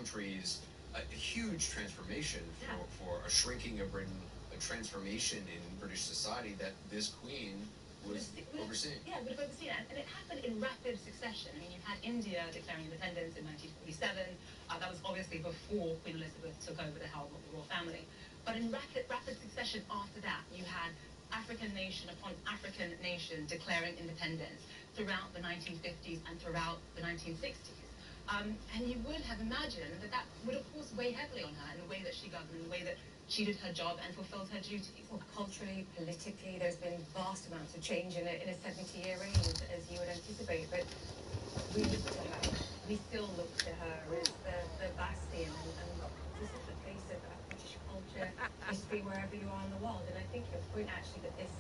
countries, a huge transformation for a shrinking of Britain, a transformation in British society that this queen was overseeing. Yeah, would have overseen it. And it happened in rapid succession. I mean, you had India declaring independence in 1947. That was obviously before Queen Elizabeth took over the helm of the royal family. But in rapid succession after that, you had African nation upon African nation declaring independence throughout the 1950s and throughout the 1960s. And you would have imagined that that would, of course, weigh heavily on her in the way that she governed, in the way that she did her job and fulfilled her duties. Well, culturally, politically, there's been vast amounts of change in a 70-year reign, as you would anticipate. But we look to her. We still look to her as the bastion and just at the face of British culture, history, wherever you are in the world. And I think your point, actually, that this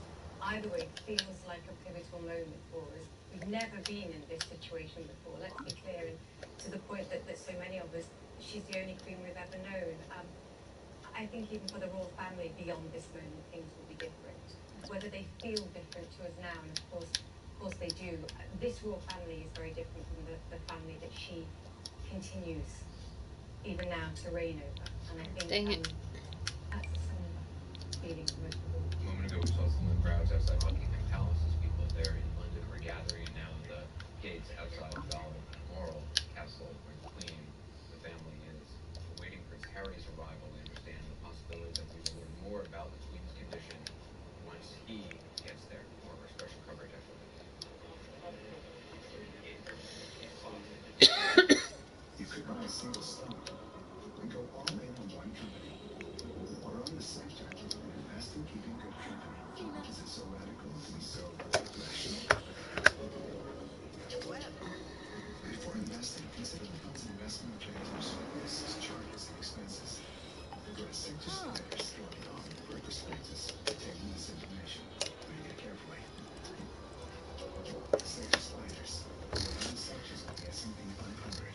either way feels like a pivotal moment for us. We've never been in this situation before. Let's be clear, and to the point that so many of us, she's the only queen we've ever known. I think even for the royal family, beyond this moment, things will be different. Whether they feel different to us now, and of course they do. This royal family is very different from the family that she continues even now to reign over. And I think that's a similar feeling for most people. A moment ago we saw some of the crowds outside Buckingham Palace as people there in London were gathering, and now the gates outside Balmoral Castle, where the Queen, the family is waiting for Harry's arrival. We understand the possibility that we will learn more about the Queen's condition once he gets there. More of our special coverage after that. You could buy a single stock and go all in on one company, or own the sector and invest in keeping good company. Is it so radical to be so rational? Before investing, consider the fund's investment objectives, risks, charges, and expenses. Go to sectorsliders.com for a prospectus containing this information. Read it carefully. Sector sliders. The 11 sectors of the S&P 500.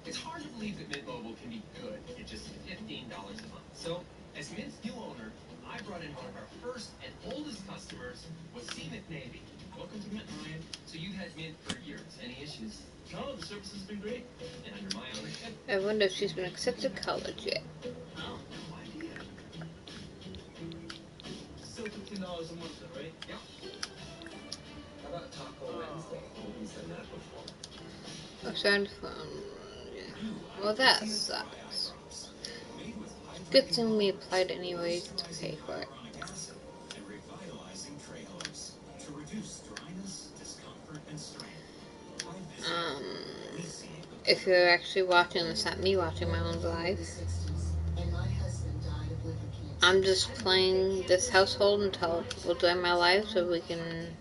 It's hard to believe that Mint Mobile can be good at just $15 a month. So, as Mint's new owner, I brought in one of our first and oldest customers, Wasim Navy. Welcome to Mint, Ryan. So you've had Mint for years. Any issues? No, the service has been great. And under my ownership. I wonder if she's been accepted to college yet. Oh, no idea. Still $15 a month, though, right? Yep. How about Taco Wednesday? Nobody's done that before. I signed from. Yeah. Well, that sucks. Good thing we applied anyways to pay for it. If you're actually watching this, not me watching my own live. I'm just playing this household until we'll join my live so we can.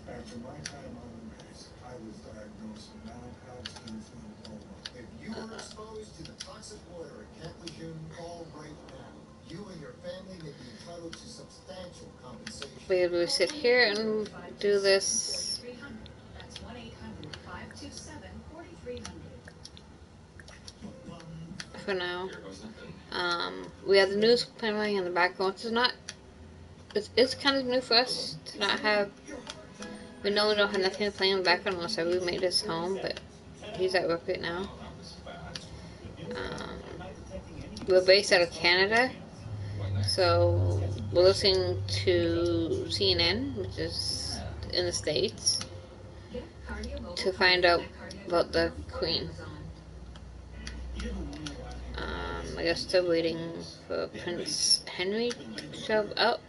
After my time on the base, I was diagnosed with non-Hodgkin's lymphoma. If you were exposed to the toxic water at Camp Lejeune, call right now. You and your family may be entitled to substantial compensation. Be able to sit here and do this. That's 1-800-527-4300. For now. We have the news playing in the background. It's kind of new for us to not have. We know we don't have nothing to play in the background unless our roommate is home, but he's at work right now. We're based out of Canada, so we're listening to CNN, which is in the States, to find out about the Queen. I guess still waiting for Prince Henry to show up.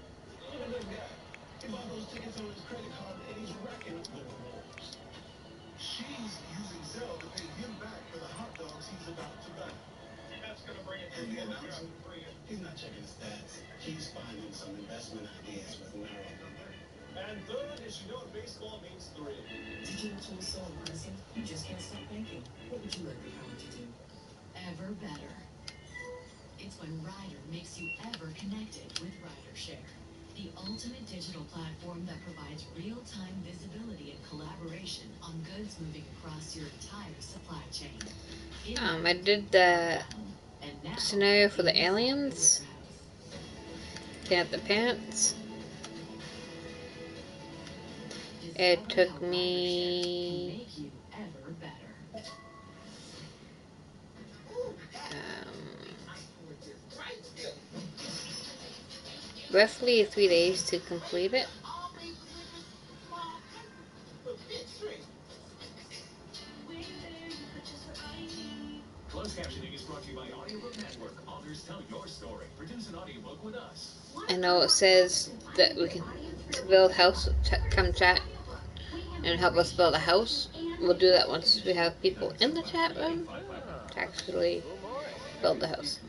He's not checking his stats. He's finding some investment ideas with narrow number. And third is you know what baseball means 3. Did you know it's so impressive? You just can't stop thinking. What would you like the power to do? Ever better. It's when Ryder makes you ever connected with RyderShare, the ultimate digital platform that provides real-time visibility and collaboration on goods moving across your entire supply chain. I did the scenario for the aliens. Get the pants. It took me roughly 3 days to complete it. Closed captioning is brought to you by Audiobook Network. Authors tell your story. Produce an audiobook with us. I know it says that we can to build a house, come chat and help us build a house. We'll do that once we have people in the chat room to actually build the house.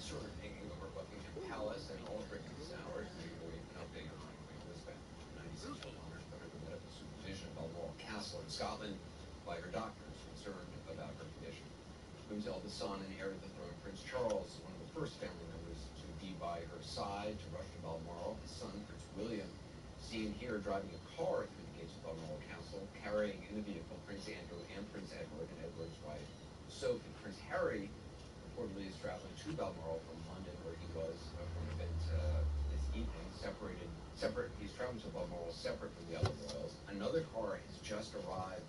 Hanging over Buckingham Palace and also in recent hours, the royal an update on Queen Elizabeth. 96-year-old monarch undergo medical supervision at Balmoral Castle in Scotland by her doctors concerned about her condition. Queen's eldest son and heir to the throne, Prince Charles, one of the first family members to be by her side to rush to Balmoral. His son, Prince William, seen here driving a car through the gates of Balmoral Castle, carrying in the vehicle Prince Andrew and Prince Edward and Edward's wife, Sophie. Prince Harry reportedly is traveling to Balmoral from London, where he was for an event this evening. He's traveling to Balmoral separate from the other royals. Another car has just arrived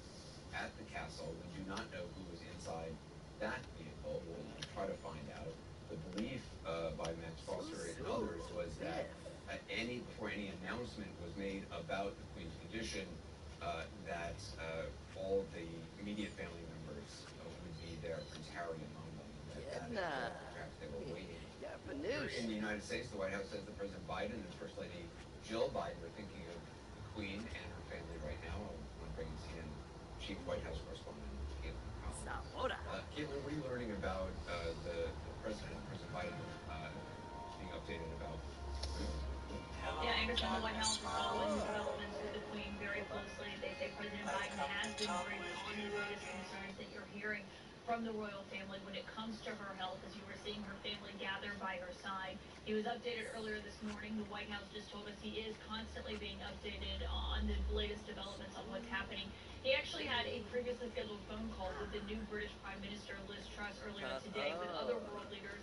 at the castle. We do not know who is inside that vehicle. We'll try to find out. The belief by Max Foster and others was that before any announcement was made about the Queen's condition, that all of the immediate family members would be there, Prince Harry among them, and that perhaps they were waiting. Here in the United States, the White House says that President Biden and First Lady Jill Biden are thinking of the Queen and her family right now. I want to bring in CNN Chief White House Correspondent Caitlin Collins. Caitlin, what are you learning about the President Biden, being updated about? Yeah, Anderson, the White House is following the developments with the Queen very closely. They say President Biden has been briefed on the latest concerns that you're hearing from the royal family when it comes to her health, as you were seeing her family gather by her side. He was updated earlier this morning. The White House just told us he is constantly being updated on the latest developments on what's happening. He actually had a previously scheduled phone call with the new British Prime Minister, Liz Truss, earlier today with other world leaders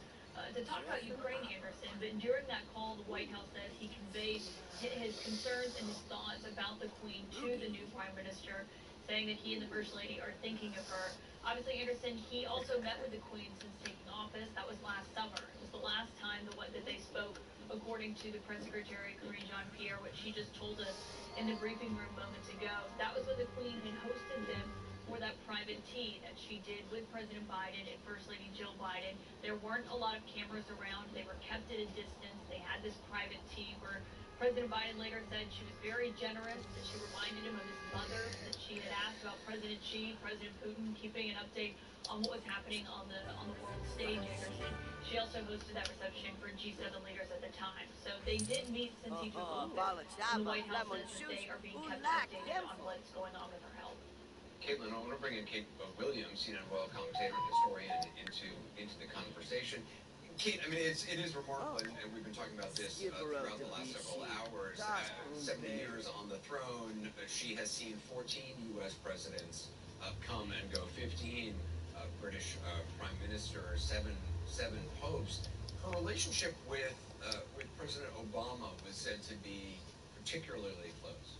to talk about Ukraine, Anderson. But during that call, the White House says he conveyed his concerns and his thoughts about the Queen to the new Prime Minister, saying that he and the First Lady are thinking of her. Obviously, Anderson, he also met with the Queen since taking office. That was last summer. It was the last time that they spoke, according to the Press Secretary, Karine Jean-Pierre, what she just told us in the briefing room moments ago. That was when the Queen had hosted them for that private tea that she did with President Biden and First Lady Jill Biden. There weren't a lot of cameras around. They were kept at a distance. They had this private tea where President Biden later said she was very generous, that she reminded him of his mother, that she had asked about President Xi, President Putin, keeping an update on what was happening on the world stage, Anderson. She also hosted that reception for G7 leaders at the time. So they did meet since he took office, and the White House says that they are being kept updated on what's going on with her health. Caitlin, I want to bring in Kate Williams, CNN royal commentator and historian, into the conversation. Kate, I mean, it is remarkable, and we've been talking about this throughout the last several hours. 70 years on the throne, she has seen 14 U.S. presidents come and go, 15 British prime ministers, seven popes. Her relationship with President Obama was said to be particularly close.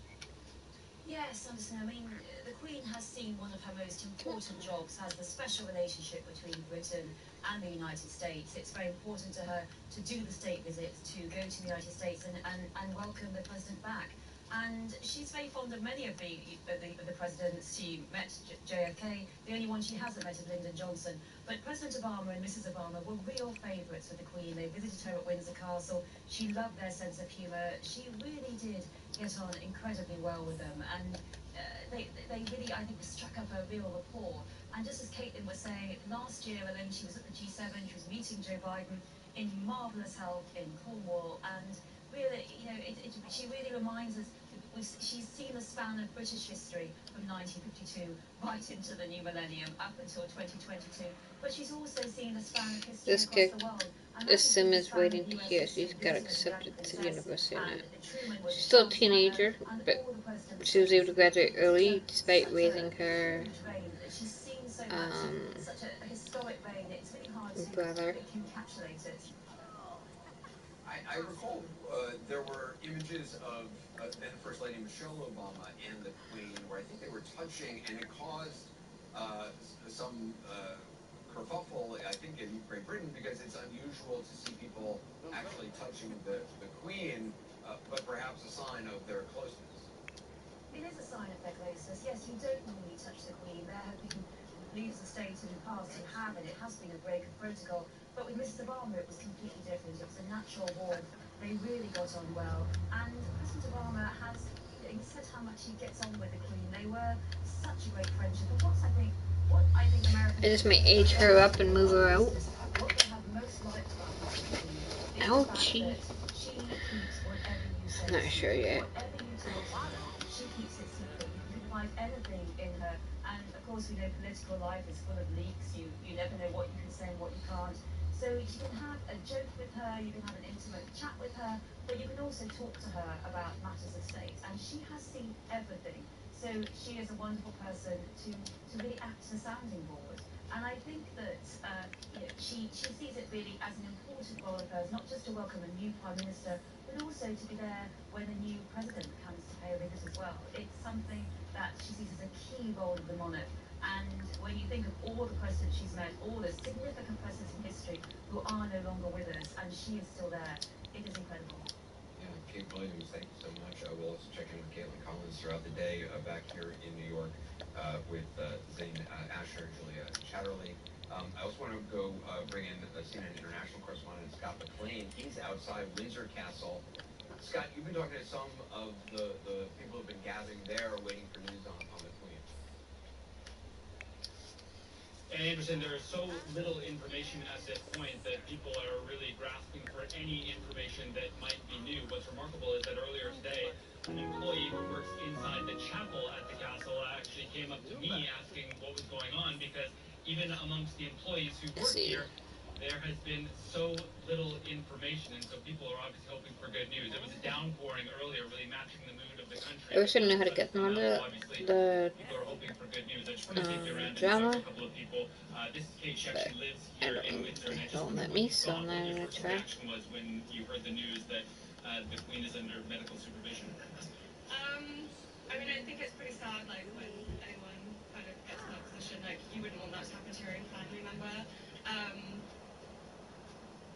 Yes, Anderson. I mean, the Queen has seen one of her most important jobs as the special relationship between Britain and the United States. It's very important to her to do the state visits, to go to the United States and welcome the president back. And she's very fond of many of the presidents. She met JFK. The only one she hasn't met is Lyndon Johnson. But President Obama and Mrs. Obama were real favourites with the Queen. They visited her at Windsor Castle. She loved their sense of humour. She really did get on incredibly well with them, and they really, I think, struck up a real rapport. And just as Caitlin was saying, last year, Ellen, she was at the G7, she was meeting Joe Biden in marvellous health in Cornwall, and really, she really reminds us, she's seen the span of British history from 1952 right into the new millennium up until 2022, but she's also seen the span of history across the world. is Simmons waiting to hear. She's got accepted to the university now. She's still a teenager, but she was able to graduate early despite raising her brother. I recall there were images of then First Lady Michelle Obama and the Queen, where I think they were touching, and it caused some kerfuffle, I think, in Great Britain, because it's unusual to see people actually touching the Queen, but perhaps a sign of their closeness. It is a sign of their closeness. Yes, you don't normally touch the Queen. There have been leaders of state in the past who have, and it has been a break of protocol. But with Mrs. Obama, it was completely different. It was a natural warmth. They really got on well. And President Obama has, he said how much he gets on with the Queen. They were such a great friendship. And what I think Americans... I just may age her up and move her out. What they have most liked about the Queen is Oh, the fact that she keeps whatever you say. Not sure yet. Whatever you tell her, she keeps it secret. You can confide anything in her. And of course, we know political life is full of leaks. You never know what you can say and what you can't. So you can have a joke with her, you can have an intimate chat with her, but you can also talk to her about matters of state. And she has seen everything. So she is a wonderful person to really act as a sounding board. And I think that she sees it really as an important role of hers, not just to welcome a new Prime Minister, but also to be there when a new president comes to pay a visit as well. It's something that she sees as a key role of the monarch. And when you think of all the presidents she's met, all the significant presidents in history who are no longer with us, and she is still there, it is incredible. Yeah, Kate Williams, thank you so much. We'll also check in with Caitlin Collins throughout the day back here in New York with Zane Asher and Julia Chatterley. I also want to go bring in CNN international correspondent Scott McLean. He's outside Windsor Castle. Scott, you've been talking to some of the people who've been gathering there waiting for news on the Queen. And Anderson, there is so little information at this point that people are really grasping for any information that might be new. What's remarkable is that earlier today, an employee who works inside the chapel at the castle actually came up to me asking what was going on, because even amongst the employees who work here, there has been so little information, and so people are obviously hoping for good news. It was a downpouring earlier, really matching the mood of the country. I wish I knew how to get them on the People are hoping for good news. I just want to take you around and talk to a couple of people. This is Kate. She actually lives here in Windsor, and I just wonder what you thought, what your first reaction was when you heard the news that the Queen is under medical supervision. I mean, I think it's pretty sad, like, when anyone kind of gets in that position, like, you wouldn't want that to happen to your own family member.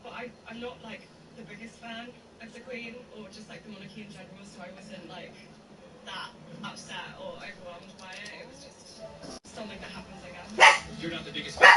But I'm not, like, the biggest fan of the Queen, or just, like, the monarchy in general, so I wasn't, like, that upset or overwhelmed by it. It was just something that happens, I guess. You're not the biggest fan?